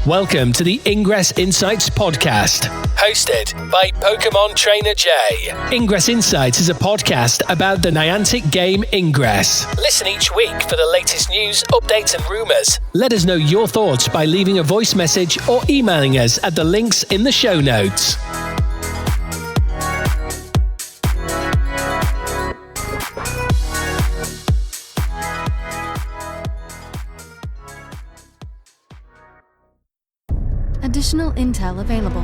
Welcome to the Ingress Insights podcast, hosted by PkmnTrainerJ. Ingress Insights is a podcast about the Niantic game Ingress. Listen each week for the latest news, updates and rumours. Let us know your thoughts by leaving a voice message or emailing us at the links in the show notes. Additional intel available.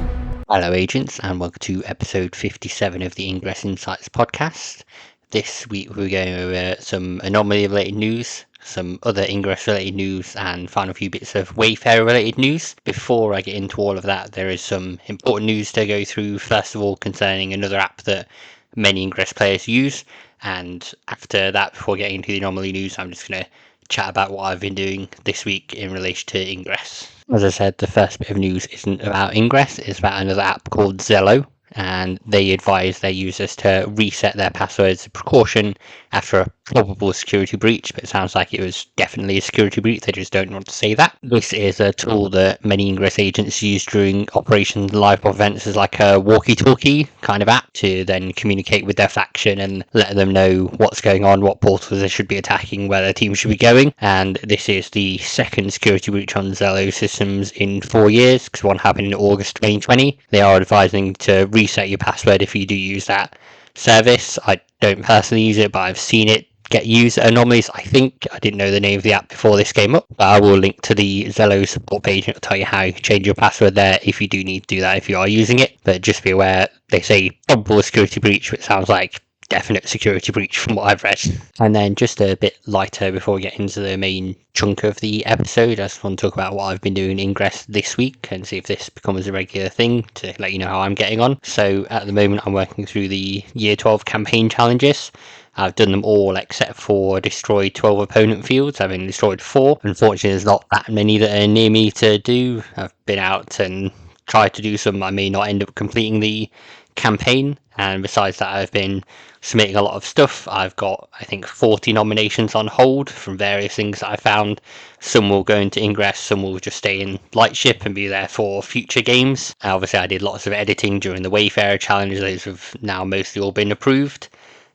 Hello agents, and welcome to episode 57 of the Ingress Insights podcast. This week we're going over some anomaly related news, some other Ingress related news, and final few bits of Wayfarer related news. Before I get into all of that, there is some important news to go through, first of all concerning another app that many Ingress players use, and after that, before getting into the anomaly news, I'm just going to chat about what I've been doing this week in relation to Ingress. As I said, the first bit of news isn't about Ingress, it's about another app called Zello, and they advise their users to reset their passwords as a precaution after a probable security breach, but it sounds like it was definitely a security breach, they just don't want to say that. This is a tool that many Ingress agents use during Operation Live events as like a walkie-talkie kind of app to then communicate with their faction and let them know what's going on, what portals they should be attacking, where their team should be going. And this is the second security breach on Zello systems in 4 years, because one happened in August 2020. They are advising to reset your password if you do use that service. I don't personally use it, but I've seen it get used at anomalies. I think I didn't know the name of the app before this came up, but I will link to the Zello support page and it'll tell you how you can change your password there if you do need to do that if you are using it. But just be aware, they say probable security breach, but it sounds like definite security breach from what I've read. And then just a bit lighter before we get into the main chunk of the episode, I just want to talk about what I've been doing in Ingress this week and see if this becomes a regular thing to let you know how I'm getting on. So at the moment I'm working through the Year 12 campaign challenges. I've done them all except for destroy 12 opponent fields. I've only destroyed 4. Unfortunately, there's not that many that are near me to do. I've been out and tried to do some. I may not end up completing the campaign. And besides that, I've been submitting a lot of stuff. I've got, I think, 40 nominations on hold from various things that I found. Some will go into Ingress, some will just stay in Lightship and be there for future games. Obviously, I did lots of editing during the Wayfarer challenge. Those have now mostly all been approved,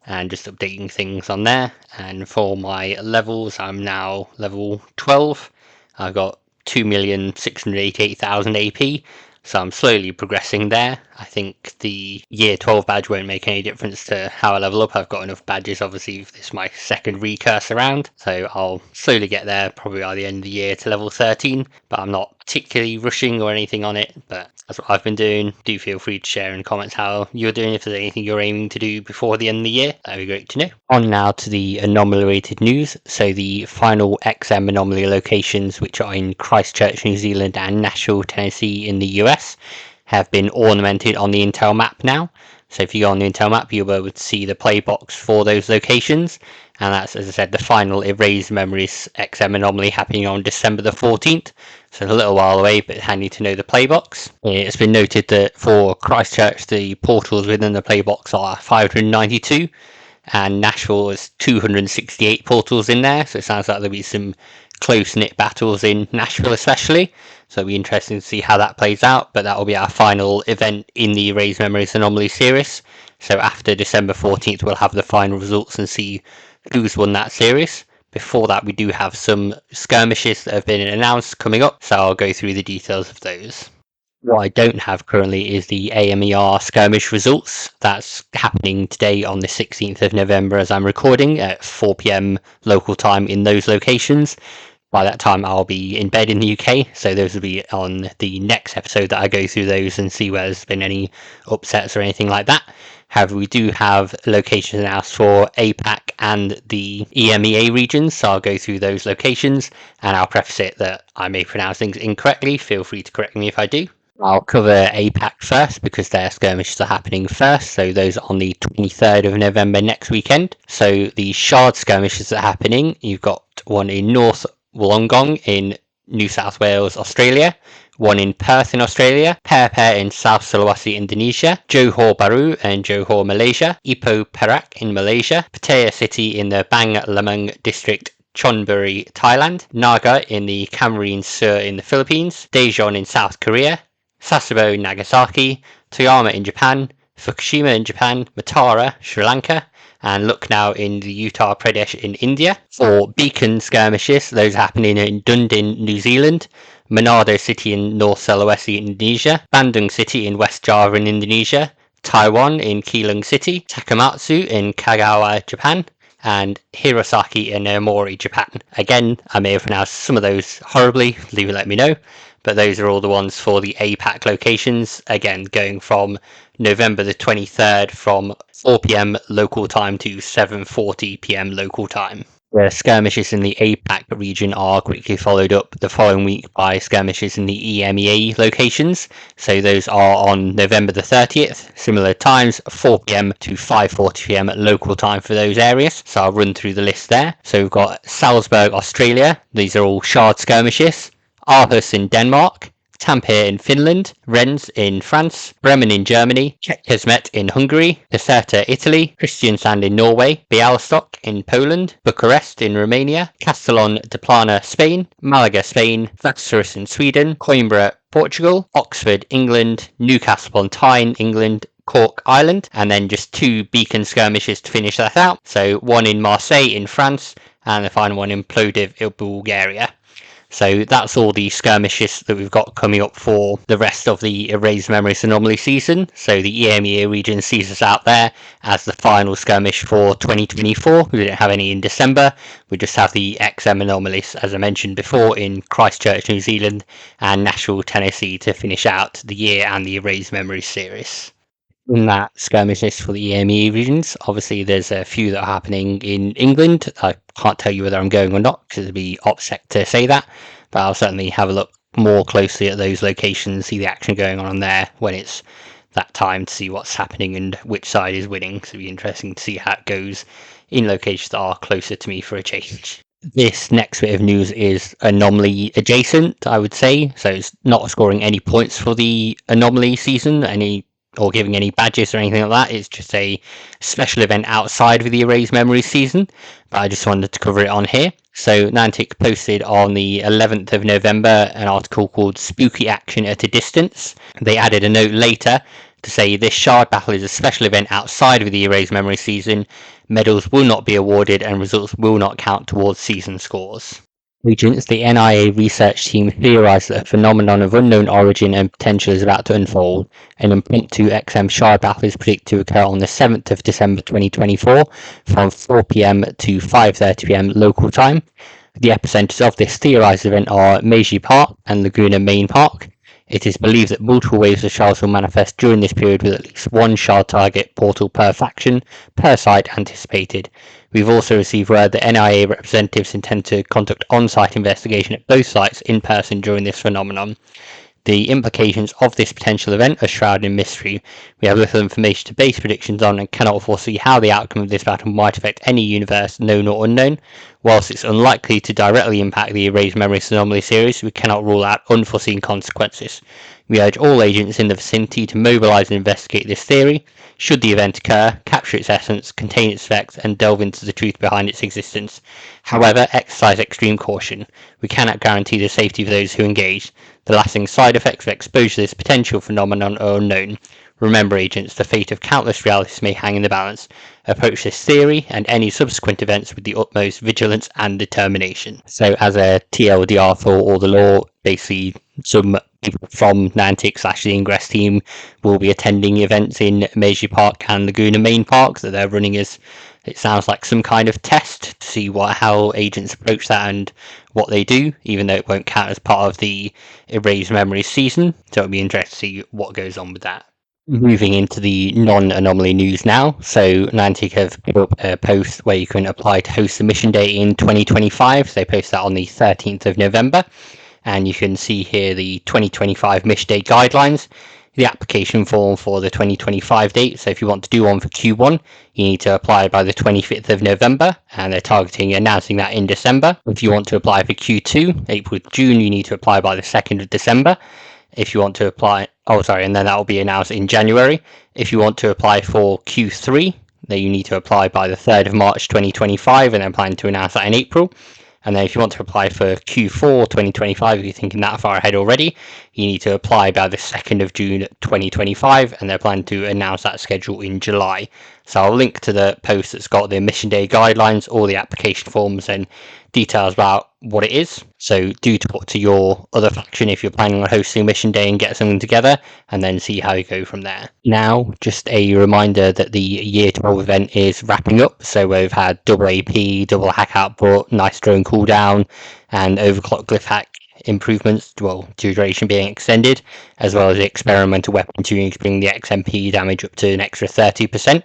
and just updating things on there. And for my levels, I'm now level 12. I've got 2,688,000 AP, so I'm slowly progressing there. I think the Year 12 badge won't make any difference to how I level up. I've got enough badges, obviously, if this is my second recurse around, so I'll slowly get there probably by the end of the year to level 13, but I'm not particularly rushing or anything on it, but that's what I've been doing. Do feel free to share in comments how you're doing, if there's anything you're aiming to do before the end of the year. That'd be great to know. On now to the anomaly related news. So the final XM anomaly locations, which are in Christchurch, New Zealand and Nashville, Tennessee in the US, have been ornamented on the Intel map now. So if you go on the Intel map, you'll be able to see the play box for those locations. And that's, as I said, the final Erased Memories XM anomaly happening on December the 14th. So a little while away, but handy to know the play box. It's been noted that for Christchurch, the portals within the play box are 592. And Nashville is 268 portals in there. So it sounds like there'll be some close-knit battles in Nashville especially. So it'll be interesting to see how that plays out, but that will be our final event in the Erased Memories Anomaly series. So after December 14th, we'll have the final results and see who's won that series. Before that, we do have some skirmishes that have been announced coming up, so I'll go through the details of those. What I don't have currently is the AMER Skirmish results. That's happening today on the 16th of November as I'm recording at 4 PM local time in those locations. By that time, I'll be in bed in the UK, so those will be on the next episode that I go through those and see where there's been any upsets or anything like that. However, we do have locations announced for APAC and the EMEA regions, so I'll go through those locations, and I'll preface it that I may pronounce things incorrectly. Feel free to correct me if I do. I'll cover APAC first because their skirmishes are happening first, so those are on the 23rd of November next weekend. So the Shard skirmishes are happening. You've got one in North Wollongong in New South Wales, Australia, one in Perth in Australia, Perper in South Sulawesi, Indonesia, Johor Bahru and Johor, Malaysia, Ipoh Perak in Malaysia, Pattaya City in the Bang Lamang district, Chonburi, Thailand, Naga in the Camarine Sur in the Philippines, Daejeon in South Korea, Sasebo, Nagasaki, Toyama in Japan, Fukushima in Japan, Matara, Sri Lanka, and Lucknow in the Uttar Pradesh in India. For beacon skirmishes, those happening in Dunedin, New Zealand, Manado City in North Sulawesi, Indonesia, Bandung City in West Java in Indonesia, Taiwan in Keelung City, Takamatsu in Kagawa, Japan, and Hirosaki in Aomori, Japan. Again, I may have pronounced some of those horribly, leave it, let me know, but those are all the ones for the APAC locations, again going from November the 23rd from 4 p.m. local time to 7:40 p.m. local time. The skirmishes in the APAC region are quickly followed up the following week by skirmishes in the EMEA locations. So those are on November the 30th, similar times, 4 p.m. to 5:40 p.m. local time for those areas. So I'll run through the list there. So we've got Salzburg, Australia. These are all shard skirmishes. Aarhus in Denmark, Tampere in Finland, Rennes in France, Bremen in Germany, Czechosmet in Hungary, Caserta, Italy, Kristiansand in Norway, Bialystok in Poland, Bucharest in Romania, Castellon de Plana, Spain, Malaga, Spain, Vassarus in Sweden, Coimbra, Portugal, Oxford, England, Newcastle upon Tyne, England, Cork, Ireland, and then just 2 beacon skirmishes to finish that out. So one in Marseille in France, and the final one in Plovdiv in Bulgaria. So that's all the skirmishes that we've got coming up for the rest of the Erased Memories Anomaly season. So the EMEA region sees us out there as the final skirmish for 2024. We didn't have any in December. We just have the XM Anomalies, as I mentioned before, in Christchurch, New Zealand and Nashville, Tennessee to finish out the year and the Erased Memories series. In that skirmish list for the EMEA regions, obviously there's a few that are happening in England. I can't tell you whether I'm going or not because it'd be OPSEC to say that, but I'll certainly have a look more closely at those locations, see the action going on there when it's that time to see what's happening and which side is winning. So it'll be interesting to see how it goes in locations that are closer to me for a change. This next bit of news is anomaly adjacent, I would say. So it's not scoring any points for the anomaly season, or giving any badges or anything like that. It's just a special event outside of the Erased Memories season, but I just wanted to cover it on here. So Niantic posted on the 11th of November an article called Spooky Action at a Distance. They added a note later to say this shard battle is a special event outside of the Erased Memories season. Medals will not be awarded and results will not count towards season scores. Agents, the NIA research team theorised that a phenomenon of unknown origin and potential is about to unfold. An impromptu XM shard battle is predicted to occur on the 7th of December 2024 from 4 p.m. to 5:30 p.m. local time. The epicenters of this theorised event are Meiji Park and Laguna Main Park. It is believed that multiple waves of shards will manifest during this period with at least one shard target portal per faction per site anticipated. We've also received word that NIA representatives intend to conduct on-site investigation at both sites in person during this phenomenon. The implications of this potential event are shrouded in mystery. We have little information to base predictions on and cannot foresee how the outcome of this battle might affect any universe, known or unknown. Whilst it's unlikely to directly impact the Erased Memories Anomaly series, we cannot rule out unforeseen consequences. We urge all agents in the vicinity to mobilise and investigate this theory. Should the event occur, capture its essence, contain its effects, and delve into the truth behind its existence. However, exercise extreme caution. We cannot guarantee the safety of those who engage. The lasting side effects of exposure to this potential phenomenon are unknown. Remember, agents, the fate of countless realities may hang in the balance. Approach this theory and any subsequent events with the utmost vigilance and determination. So as a TLDR for all the law, basically some people from Niantic / the Ingress team will be attending events in Meiji Park and Laguna Main Park that they're running as, it sounds like, some kind of test to see how agents approach that and what they do, even though it won't count as part of the Erased Memories season. So it'll be interesting to see what goes on with that. Moving into the non-anomaly news now. So Niantic have put up a post where you can apply to host the mission day in 2025. So they post that on the 13th of November. And you can see here the 2025 mission day guidelines, the application form for the 2025 date. So if you want to do one for Q1, you need to apply by the 25th of November, and they're targeting announcing that in December. If you want to apply for Q2, April to June, you need to apply by the 2nd of December. If you want to apply, and then that will be announced in January. If you want to apply for Q3, then you need to apply by the 3rd of March 2025, and then plan to announce that in April. And then if you want to apply for Q4 2025, if you're thinking that far ahead already, you need to apply by the 2nd of June 2025, and they're planning to announce that schedule in July. So I'll link to the post that's got the mission day guidelines, all the application forms, and details about what it is. So do talk to your other faction if you're planning on hosting a mission day and get something together, and then see how you go from there. Now, just a reminder that the Year 12 event is wrapping up. So we've had double AP, double hack output, nice drone cooldown, and overclock glyph hack improvements, well, duration being extended, as well as the experimental weapon tuning to bring the XMP damage up to an extra 30%.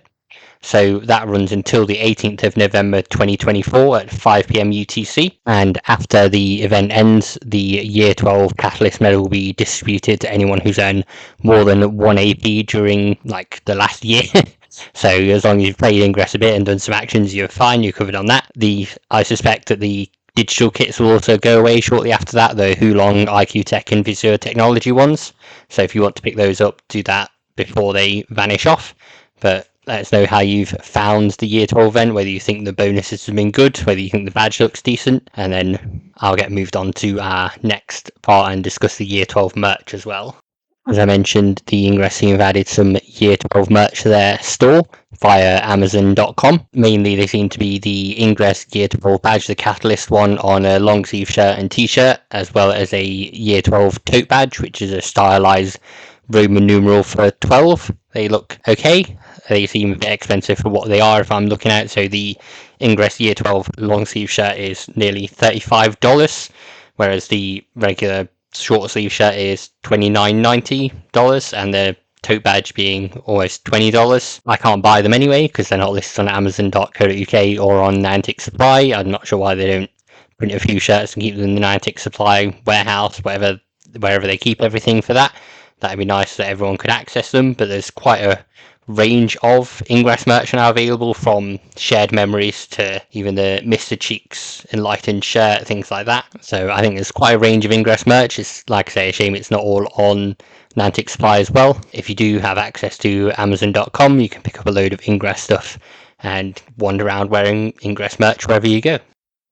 So that runs until the 18th of November 2024 at 5 p.m. UTC. And after the event ends, the Year 12 Catalyst Medal will be distributed to anyone who's earned more than 1 AP during like the last year. So as long as you've played Ingress a bit and done some actions, you're fine, you're covered on that. I suspect that the digital kits will also go away shortly after that, the Hulong, IQ Tech and Visor Technology ones. So if you want to pick those up, do that before they vanish off. But let us know how you've found the Year 12 event, whether you think the bonuses have been good, whether you think the badge looks decent, and then I'll get moved on to our next part and discuss the Year 12 merch as well. As I mentioned, the Ingress team have added some Year 12 merch to their store via Amazon.com. Mainly they seem to be the Ingress Year 12 badge, the Catalyst one, on a long sleeve shirt and t-shirt, as well as a Year 12 tote badge, which is a stylized Roman numeral for 12. They look okay. They seem a bit expensive for what they are if I'm looking at. So the Ingress Year 12 long sleeve shirt is nearly $35, whereas the regular short sleeve shirt is $29.90, and the tote badge being almost $20. I can't buy them anyway because they're not listed on Amazon.co.uk or on Niantic Supply. I'm not sure why they don't print a few shirts and keep them in the Niantic Supply warehouse, wherever they keep everything for that. That'd be nice so that everyone could access them, but there's quite a range of Ingress merch now available, from shared memories to even the Mr. Cheeks enlightened shirt, things like that. So I think there's quite a range of Ingress merch. It's, like I say, a shame it's not all on Niantic Supply as well. If you do have access to Amazon.com, you can pick up a load of Ingress stuff and wander around wearing Ingress merch wherever you go.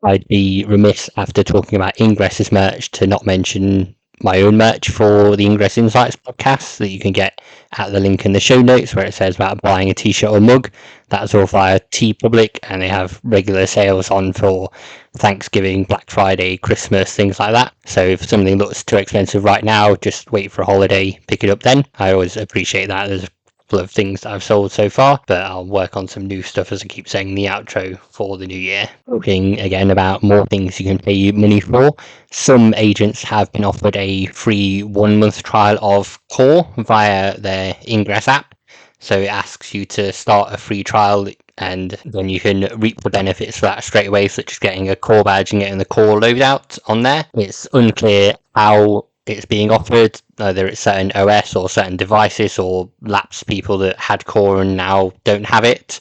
I'd be remiss after talking about Ingress's merch to not mention my own merch for the Ingress Insights podcast that you can get at the link in the show notes where it says about buying a t-shirt or mug. That's all via TeePublic, and they have regular sales on for Thanksgiving, Black Friday, Christmas, things like that. So if something looks too expensive right now, just wait for a holiday, pick it up then. I always appreciate that. There's of things that I've sold so far, but I'll work on some new stuff, as I keep saying in the outro, for the new year. Talking again about more things you can pay money for, some agents have been offered a free 1 month trial of Core via their Ingress app. So it asks you to start a free trial and then you can reap the benefits for that straight away, such as getting a Core badge and getting the Core loadout on there. It's unclear how it's being offered, whether it's certain OS or certain devices or lapsed people that had Core and now don't have it.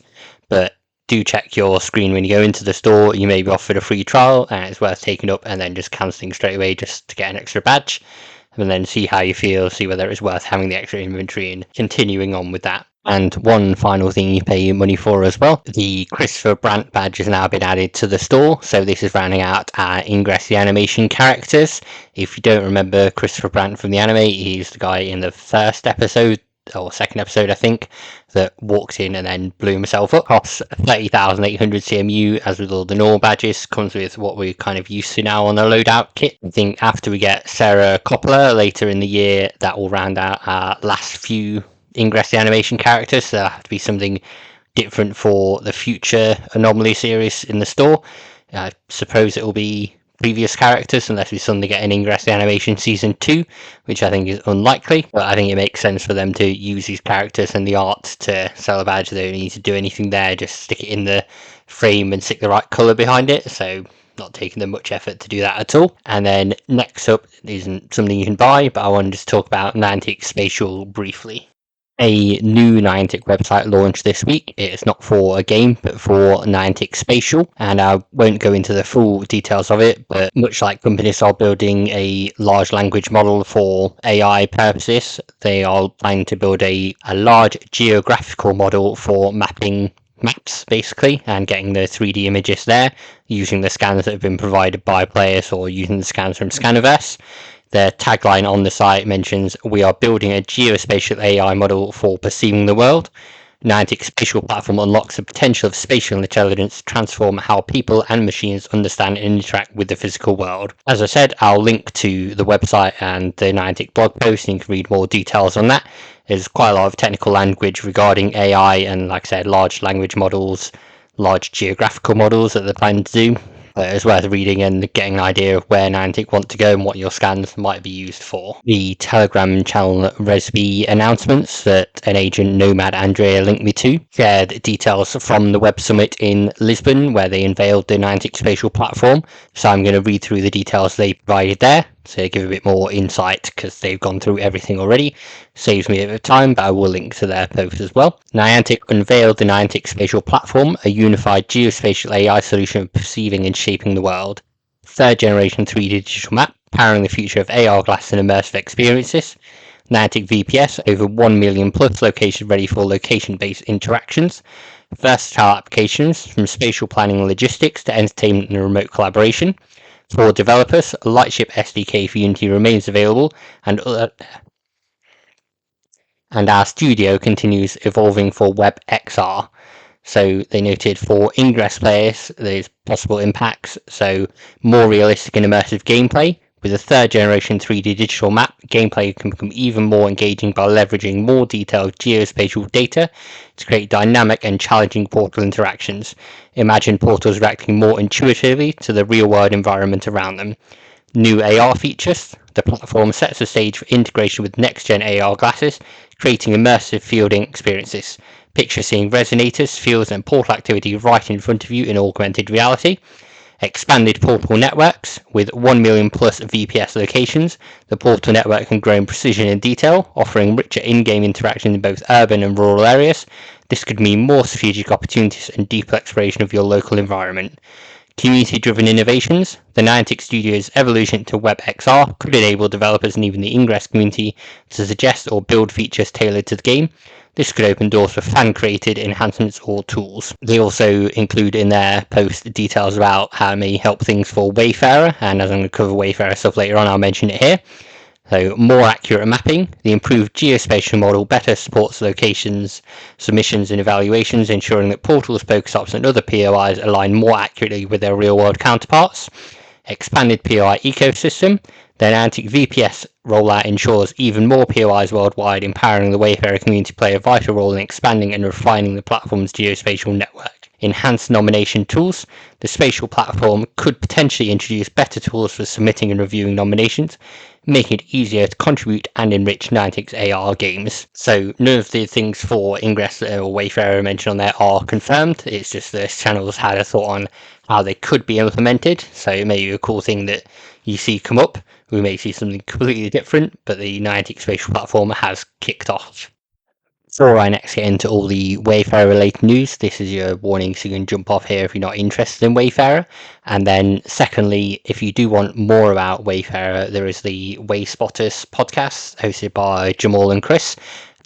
But do check your screen when you go into the store. You may be offered a free trial and it's worth taking up and then just cancelling straight away just to get an extra badge, and then see how you feel, see whether it's worth having the extra inventory and continuing on with that. And one final thing you pay money for as well, the Christopher Brandt badge has now been added to the store. So this is rounding out our Ingress the animation characters. If you don't remember Christopher Brandt from the anime, he's the guy in the first episode, or second episode I think, that walks in and then blew himself up. Costs 30,800 CMU, as with all the normal badges. Comes with what we're kind of used to now on the loadout kit. I think after we get Sarah Coppola later in the year, that will round out our last few Ingress the animation characters. So that'll have to be something different for the future Anomaly series in the store. I suppose it will be previous characters, unless we suddenly get an Ingress the animation season 2, which I think is unlikely. But I think it makes sense for them to use these characters and the art to sell a badge. They don't need to do anything there, just stick it in the frame and stick the right colour behind it. So not taking them much effort to do that at all. And then next up isn't something you can buy, but I wanted to talk about Niantic Spatial briefly. A new Niantic website launched this week. It's not for a game, but for Niantic Spatial, and I won't go into the full details of it, but much like companies are building a large language model for AI purposes, they are planning to build a large geographical model for mapping maps basically, and getting the 3D images there using the scans that have been provided by players or using the scans from Scaniverse. The tagline on the site mentions, "We are building a geospatial AI model for perceiving the world. Niantic's spatial platform unlocks the potential of spatial intelligence to transform how people and machines understand and interact with the physical world." As I said, I'll link to the website and the Niantic blog post, and you can read more details on that. There's quite a lot of technical language regarding AI and, like I said, large language models, large geographical models that they're planning to do. It's worth reading and getting an idea of where Niantic want to go and what your scans might be used for. The Telegram channel Resby announcements that an agent, Nomad Andrea, linked me to, shared details from the Web Summit in Lisbon where they unveiled the Niantic spatial platform. So I'm going to read through the details they provided there to give a bit more insight, because they've gone through everything already. Saves me a bit of time, but I will link to their post as well. Niantic unveiled the Niantic Spatial Platform, a unified geospatial AI solution for perceiving and shaping the world. Third generation 3D digital map, powering the future of AR glass and immersive experiences. Niantic VPS, over 1 million plus locations ready for location-based interactions. Versatile applications from spatial planning and logistics to entertainment and remote collaboration. For developers, Lightship SDK for Unity remains available, and our studio continues evolving for WebXR. So they noted for Ingress players, there's possible impacts, so more realistic and immersive gameplay. With a third generation 3D digital map, gameplay can become even more engaging by leveraging more detailed geospatial data to create dynamic and challenging Portal interactions. Imagine Portals reacting more intuitively to the real-world environment around them. New AR features. The platform sets the stage for integration with next-gen AR glasses, creating immersive fielding experiences. Picture seeing resonators, fields and portal activity right in front of you in augmented reality. Expanded Portal networks. With 1 million plus VPS locations, the Portal network can grow in precision and detail, offering richer in-game interaction in both urban and rural areas. This could mean more strategic opportunities and deeper exploration of your local environment. Community-driven innovations. The Niantic Studio's evolution to WebXR could enable developers and even the Ingress community to suggest or build features tailored to the game. This could open doors for fan-created enhancements or tools. They also include in their post details about how it may help things for Wayfarer, and as I'm going to cover Wayfarer stuff later on, I'll mention it here. So more accurate mapping. The improved geospatial model better supports locations, submissions and evaluations, ensuring that portals, Pokestops and other POIs align more accurately with their real-world counterparts. Expanded POI ecosystem. The Niantic VPS rollout ensures even more POIs worldwide, empowering the Wayfarer community to play a vital role in expanding and refining the platform's geospatial network. Enhanced nomination tools. The spatial platform could potentially introduce better tools for submitting and reviewing nominations, making it easier to contribute and enrich Niantic's AR games. So none of the things for Ingress or Wayfarer mentioned on there are confirmed. It's just this channel's had a thought on how they could be implemented. So it may be a cool thing that you see come up. We may see something completely different, but the Niantic spatial platform has kicked off. Before I next get into all the Wayfarer related news, this is your warning, so you can jump off here if you're not interested in Wayfarer. And then secondly, if you do want more about Wayfarer, there is the Wayspotters podcast hosted by Jamal and Chris.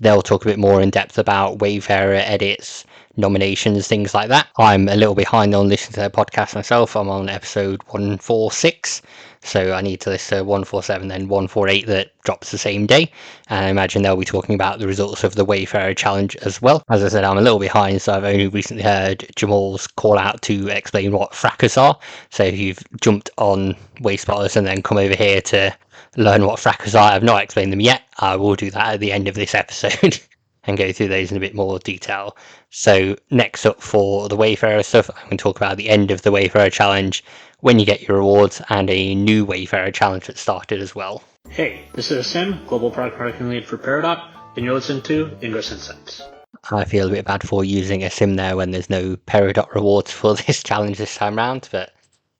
They'll talk a bit more in depth about Wayfarer edits, nominations, things like that. I'm a little behind on listening to their podcast myself. I'm on episode 146. So I need to listen to 147, then 148 that drops the same day. And I imagine they'll be talking about the results of the Wayfarer challenge as well. As I said, I'm a little behind, so I've only recently heard Jamal's call out to explain what frackers are. So if you've jumped on Wayspotters and then come over here to learn what frackers are, I've not explained them yet. I will do that at the end of this episode and go through those in a bit more detail. So next up for the Wayfarer stuff, I'm going to talk about the end of the Wayfarer challenge, when you get your rewards, and a new Wayfarer challenge that started as well. Hey, this is Sim, Global Product Marketing Lead for Peridot, and you're listening to Ingress Insights. I feel a bit bad for using a sim there when there's no Peridot rewards for this challenge this time round, but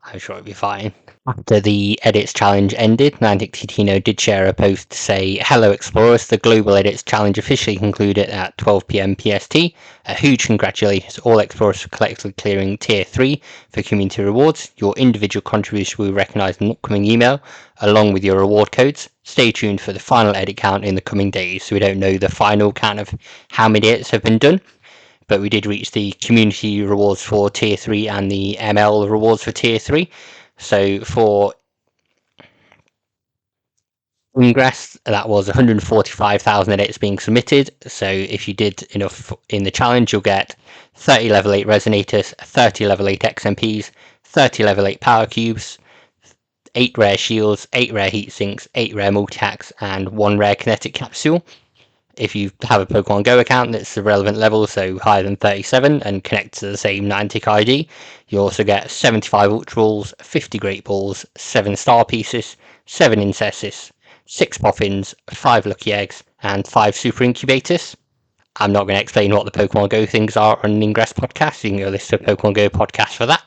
I'm sure it'll be fine. After the Edits challenge ended, Niantic Titino did share a post to say, "Hello Explorers, the Global Edits challenge officially concluded at 12 PM PST. A huge congratulations to all Explorers for collectively clearing Tier 3 for community rewards. Your individual contribution will be recognised in an upcoming email, along with your reward codes. Stay tuned for the final edit count in the coming days." So we don't know the final count of how many edits have been done. but we did reach the community rewards for tier 3 and the ML rewards for tier 3. So for Ingress, that was 145,000 edits being submitted. So if you did enough in the challenge, you'll get 30 level 8 resonators, 30 level 8 XMPs, 30 level 8 power cubes, 8 rare shields, 8 rare heat sinks, 8 rare multi-hacks, and 1 rare kinetic capsule. If you have a Pokemon Go account that's the relevant level, so higher than 37, and connects to the same Niantic ID, you also get 75 Ultra Balls, 50 Great Balls, 7 Star Pieces, 7 Incesses, 6 Poffins, 5 Lucky Eggs, and 5 Super Incubators. I'm not going to explain what the Pokemon Go things are on an Ingress podcast. You can go listen to a Pokemon Go podcast for that.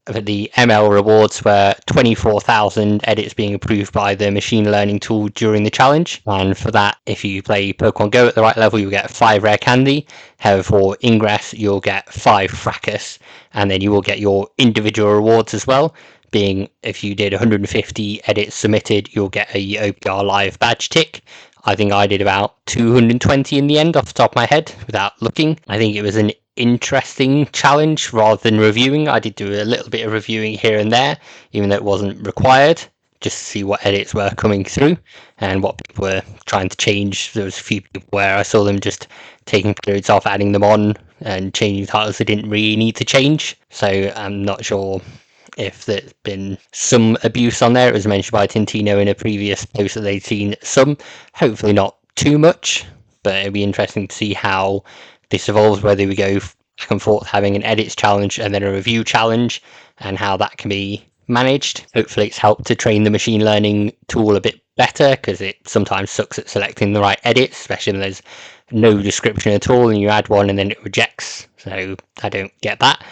The ML rewards were 24,000 edits being approved by the machine learning tool during the challenge. And for that, if you play Pokemon Go at the right level, you'll get 5 rare candy. However, for Ingress, you'll get 5 Frackers. And then you will get your individual rewards as well. Being if you did 150 edits submitted, you'll get a OPR Live badge tick. I think I did about 220 in the end off the top of my head without looking. I think it was an interesting challenge rather than reviewing. I did do a little bit of reviewing here and there, even though it wasn't required, just to see what edits were coming through and what people were trying to change. There was a few people where I saw them just taking periods off, adding them on and changing titles they didn't really need to change. So I'm not sure if there's been some abuse on there. It was mentioned by Tintino in a previous post that they'd seen some, hopefully not too much, but it'd be interesting to see how this evolves, whether we go back and forth having an edits challenge and then a review challenge, and how that can be managed. Hopefully it's helped to train the machine learning tool a bit better, because it sometimes sucks at selecting the right edits, especially when there's no description at all and you add one and then it rejects. So I don't get that.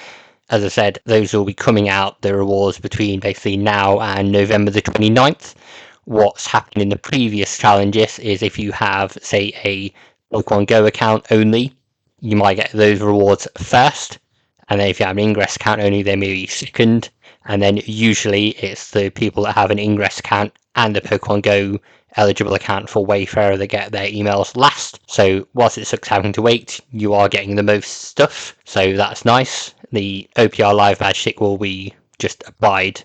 As I said, those will be coming out, the rewards, between basically now and November the 29th. What's happened in the previous challenges is if you have, say, a Pokemon Go account only, you might get those rewards first, and then if you have an Ingress account only, they may be second, and then usually it's the people that have an Ingress account and a Pokemon Go eligible account for Wayfarer that get their emails last. So whilst it sucks having to wait, you are getting the most stuff, so that's nice. The OPR Live badge tick will be just applied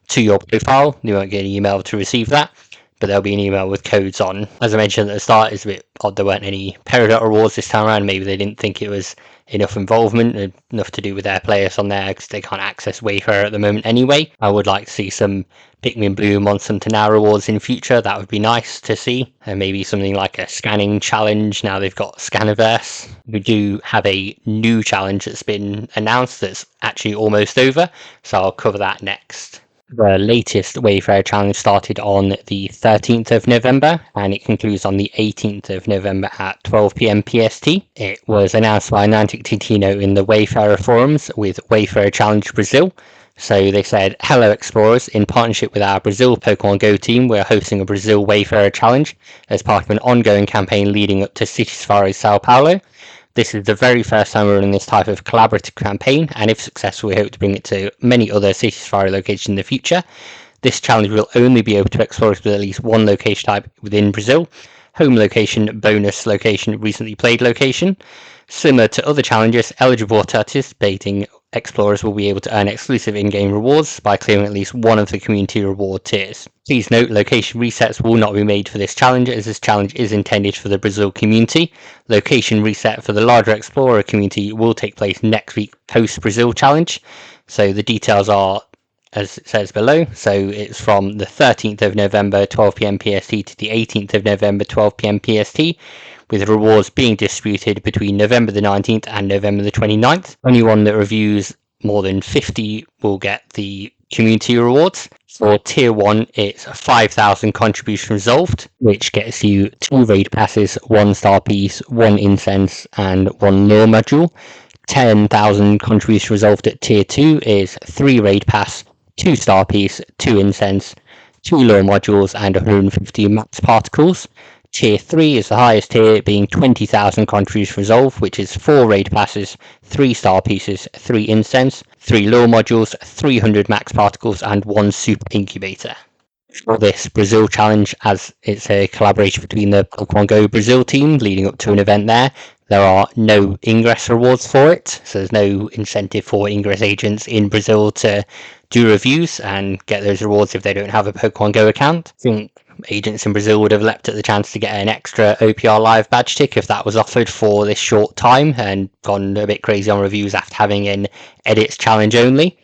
to your profile. You won't get an email to receive that, but there'll be an email with codes on. As I mentioned at the start, it's a bit odd there weren't any Peridot rewards this time around. Maybe they didn't think it was enough involvement, enough to do with their players on there, because they can't access Wayfarer at the moment anyway. I would like to see some Pikmin Blue Monster to Now rewards in future. That would be nice to see. And maybe something like a scanning challenge. Now they've got Scaniverse. We do have a new challenge that's been announced that's actually almost over, so I'll cover that next. The latest Wayfarer challenge started on the 13th of November and it concludes on the 18th of November at 12 PM PST. It was announced by Niantic Tintino in the Wayfarer forums with Wayfarer Challenge Brazil. So they said, "Hello Explorers, in partnership with our Brazil Pokemon Go team, we're hosting a Brazil Wayfarer Challenge as part of an ongoing campaign leading up to City Safari Sao Paulo. This is the very first time we're running this type of collaborative campaign, and if successful, we hope to bring it to many other City Safari locations in the future. This challenge will only be able to explorers with at least one location type within Brazil: home location, bonus location, recently played location. Similar to other challenges, eligible participating explorers will be able to earn exclusive in-game rewards by clearing at least one of the community reward tiers. Please note, location resets will not be made for this challenge, as this challenge is intended for the Brazil community. Location reset for the larger explorer community will take place next week post-Brazil challenge. So the details are as it says below. So it's from the 13th of November 12 PM PST to the 18th of November 12 PM PST, with rewards being distributed between November the 19th and November the 29th. Anyone that reviews more than 50 will get the community rewards. For tier 1, it's 5,000 contribution resolved, which gets you 2 raid passes, 1 star piece, 1 incense, and 1 lure module. 10,000 contribution resolved at tier 2 is 3 raid pass, 2 star piece, 2 incense, 2 lure modules, and 150 max particles. Tier 3 is the highest tier, being 20,000 contribution resolve, which is 4 raid passes, 3 star pieces, 3 incense, 3 lure modules, 300 max particles, and 1 super incubator. For this Brazil challenge, as it's a collaboration between the Pokemon Go Brazil team leading up to an event there, There are no Ingress rewards for it, so there's no incentive for Ingress agents in Brazil to do reviews and get those rewards if they don't have a Pokemon Go account. I think agents in Brazil would have leapt at the chance to get an extra OPR Live badge tick if that was offered for this short time, and gone a bit crazy on reviews after having an edits challenge only,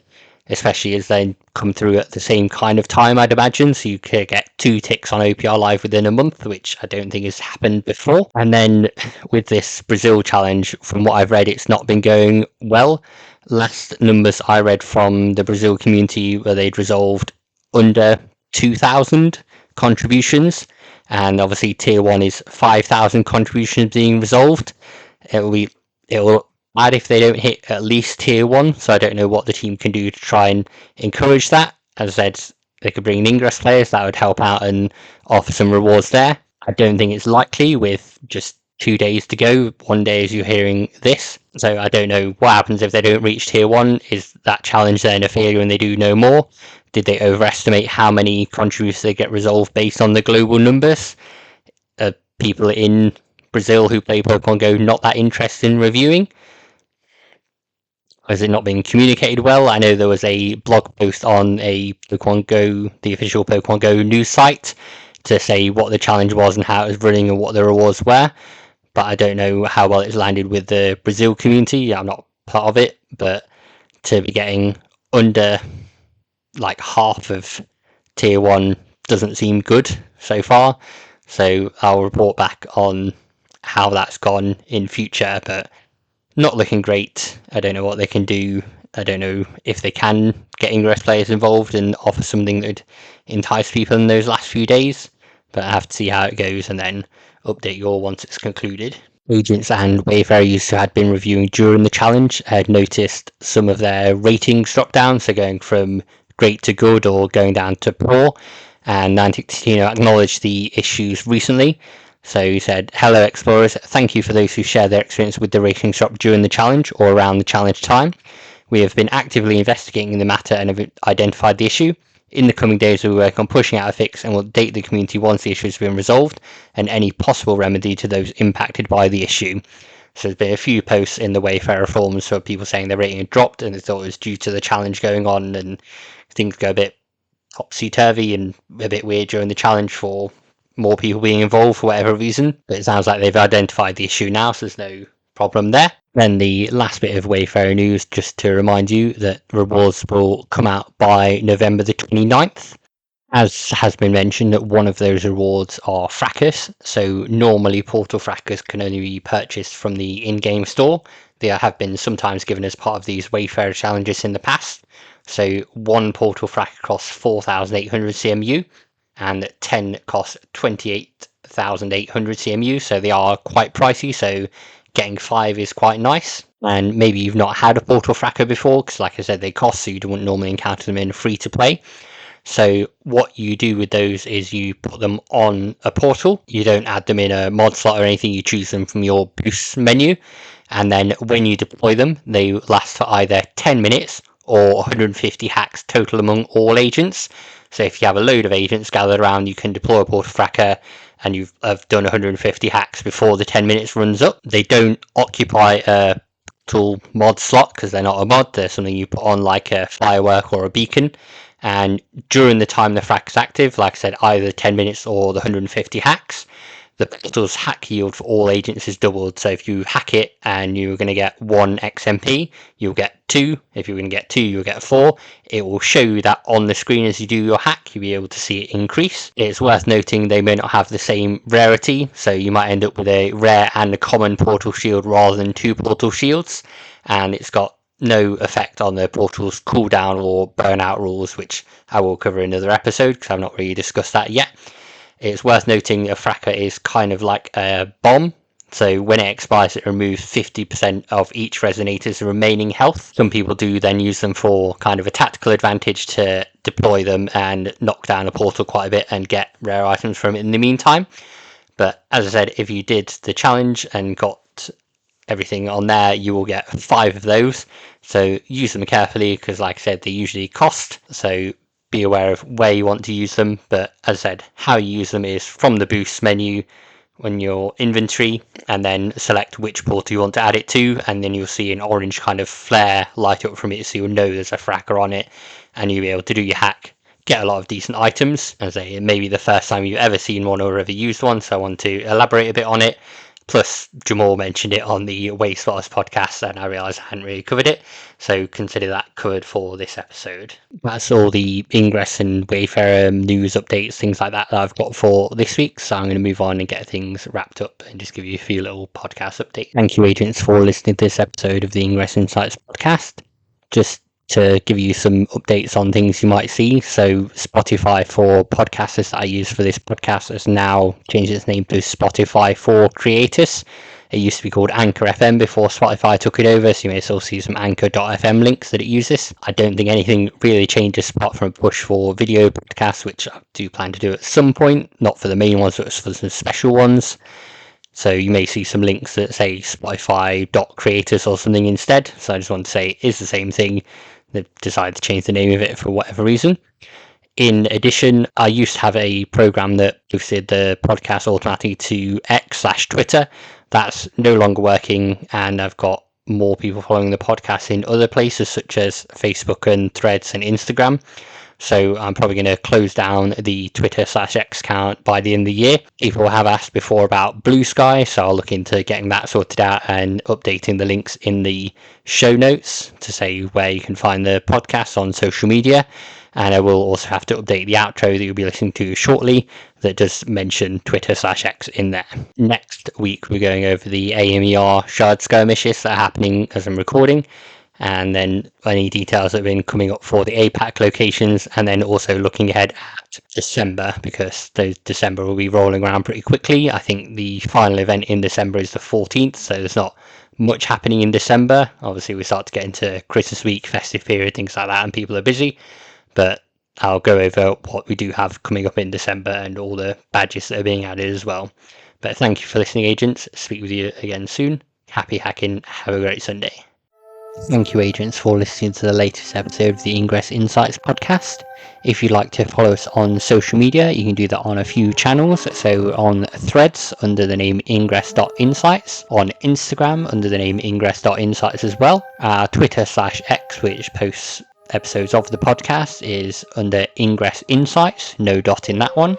especially as they come through at the same kind of time, I'd imagine. So you could get 2 ticks on OPR Live within a month, which I don't think has happened before. And then with this Brazil challenge, from what I've read, it's not been going well. Last numbers I read from the Brazil community were they'd resolved under 2,000 contributions, and obviously tier 1 is 5,000 contributions being resolved. It'll bad if they don't hit at least tier 1, so I don't know what the team can do to try and encourage that. As I said, they could bring in Ingress players, that would help out and offer some rewards there. I don't think it's likely with just 2 days to go, 1 day as you're hearing this, so I don't know what happens if they don't reach tier 1. Is that challenge then a failure and they do no more? Did they overestimate how many contributions they get resolved based on the global numbers? People in Brazil who play Pokemon Go not that interested in reviewing? Has it not been communicated well? I know there was a blog post on a Pokemon Go, the official Pokemon Go news site, to say what the challenge was and how it was running and what the rewards were, but I don't know how well it's landed with the Brazil community. I'm not part of it, but to be getting under like half of tier 1 doesn't seem good so far, so I'll report back on how that's gone in future, but not looking great. I don't know what they can do. I don't know if they can get Ingress players involved and offer something that would entice people in those last few days, but I have to see how it goes and then update you all once it's concluded. Agents and Wayfarer users who had been reviewing during the challenge had noticed some of their ratings drop down, so going from great to good or going down to poor, and Niantic acknowledged the issues recently. So he said, "Hello explorers, thank you for those who shared their experience with the rating drop during the challenge or around the challenge time. We have been actively investigating the matter and have identified the issue. In the coming days we will work on pushing out a fix and will update the community once the issue has been resolved and any possible remedy to those impacted by the issue." So there's been a few posts in the Wayfarer forums for people saying their rating had dropped and they thought it was due to the challenge going on, and things go a bit topsy-turvy and a bit weird during the challenge for more people being involved for whatever reason, but it sounds like they've identified the issue now, so there's no problem there. Then the last bit of Wayfarer news, just to remind you that rewards will come out by November the 29th. As has been mentioned, that one of those rewards are Frackers. So normally Portal Frackers can only be purchased from the in-game store. They have been sometimes given as part of these Wayfarer challenges in the past. So one Portal Fracker costs 4,800 CMU, and 10 cost 28,800 CMU, so they are quite pricey, so getting 5 is quite nice. And maybe you've not had a Portal Fracker before, because like I said, they cost, so you don't normally encounter them in free to play. So what you do with those is you put them on a portal. You don't add them in a mod slot or anything, you choose them from your boost menu, and then when you deploy them, they last for either 10 minutes or 150 hacks total among all agents. So if you have a load of agents gathered around, you can deploy a Portal Fracker and you've done 150 hacks before the 10 minutes runs up. They don't occupy a tool mod slot because they're not a mod. They're something you put on like a firework or a beacon. And during the time the frack is active, like I said, either 10 minutes or the 150 hacks, the portal's hack yield for all agents is doubled. So if you hack it and you're going to get 1 XMP, you'll get 2. If you're going to get 2, you'll get 4. It will show you that on the screen as you do your hack. You'll be able to see it increase. It's worth noting they may not have the same rarity, so you might end up with a rare and a common portal shield rather than 2 portal shields, and it's got no effect on the portal's cooldown or burnout rules, which I will cover in another episode because I've not really discussed that yet. It's worth noting a Fracker is kind of like a bomb, so when it expires it removes 50% of each resonator's remaining health. Some people do then use them for kind of a tactical advantage to deploy them and knock down a portal quite a bit and get rare items from it in the meantime. But as I said, if you did the challenge and got everything on there, you will get 5 of those, so use them carefully because like I said, they usually cost, so be aware of where you want to use them. But as I said, how you use them is from the boost menu on your inventory and then select which portal you want to add it to, and then you'll see an orange kind of flare light up from it, so you'll know there's a fracker on it, and you'll be able to do your hack, get a lot of decent items. As I say, it may be the first time you've ever seen one or ever used one, so I want to elaborate a bit on it. Plus, Jamal mentioned it on the Wastewaters podcast, and I realised I hadn't really covered it, so consider that covered for this episode. That's all the Ingress and Wayfarer news updates, things like that I've got for this week, so I'm going to move on and get things wrapped up and just give you a few little podcast updates. Thank you, agents, for listening to this episode of the Ingress Insights podcast. Just to give you some updates on things you might see. So Spotify for podcasters that I use for this podcast has now changed its name to Spotify for Creators. It used to be called Anchor FM before Spotify took it over, so you may still see some Anchor.fm links that it uses. I don't think anything really changes apart from a push for video podcasts, which I do plan to do at some point, not for the main ones, but for some special ones. So you may see some links that say Spotify.creators or something instead. So I just want to say it is the same thing. They've decided to change the name of it for whatever reason. In addition, I used to have a program that boosted the podcast automatically to X/Twitter. That's no longer working, and I've got more people following the podcast in other places such as Facebook and Threads and Instagram. So I'm probably going to close down the Twitter/X account by the end of the year. People have asked before about Blue Sky, so I'll look into getting that sorted out and updating the links in the show notes to say where you can find the podcast on social media. And I will also have to update the outro that you'll be listening to shortly that does mention Twitter/X in there. Next week, we're going over the AMER skirmishes that are happening as I'm recording, and then any details that have been coming up for the APAC locations, and then also looking ahead at December, because December will be rolling around pretty quickly. I think the final event in December is the 14th, so there's not much happening in December. Obviously, we start to get into Christmas week, festive period, things like that, and people are busy, but I'll go over what we do have coming up in December and all the badges that are being added as well. But thank you for listening, agents. Speak with you again soon. Happy hacking. Have a great Sunday. Thank you, agents, for listening to the latest episode of the Ingress Insights podcast. If you'd like to follow us on social media, you can do that on a few channels. So on Threads under the name ingress.insights, on Instagram under the name ingress.insights as well. Twitter/X, which posts episodes of the podcast, is under Ingress Insights, no dot in that one.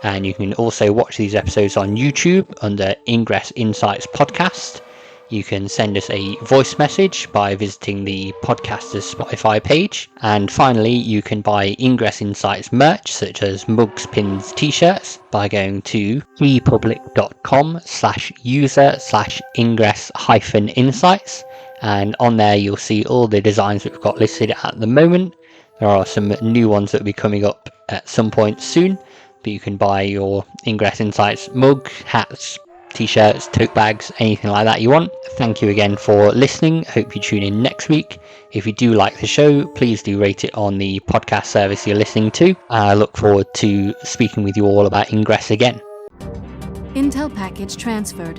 And you can also watch these episodes on YouTube under Ingress Insights podcast. You can send us a voice message by visiting the podcaster's Spotify page. And finally, you can buy Ingress Insights merch, such as mugs, pins, t-shirts, by going to epublic.com/user/ingress-insights. And on there, you'll see all the designs that we've got listed at the moment. There are some new ones that will be coming up at some point soon, but you can buy your Ingress Insights mug, hats, t-shirts, tote bags, anything like that you want. Thank you again for listening. Hope you tune in next week. If you do like the show, please do rate it on the podcast service you're listening to. I look forward to speaking with you all about Ingress again. Intel package transferred.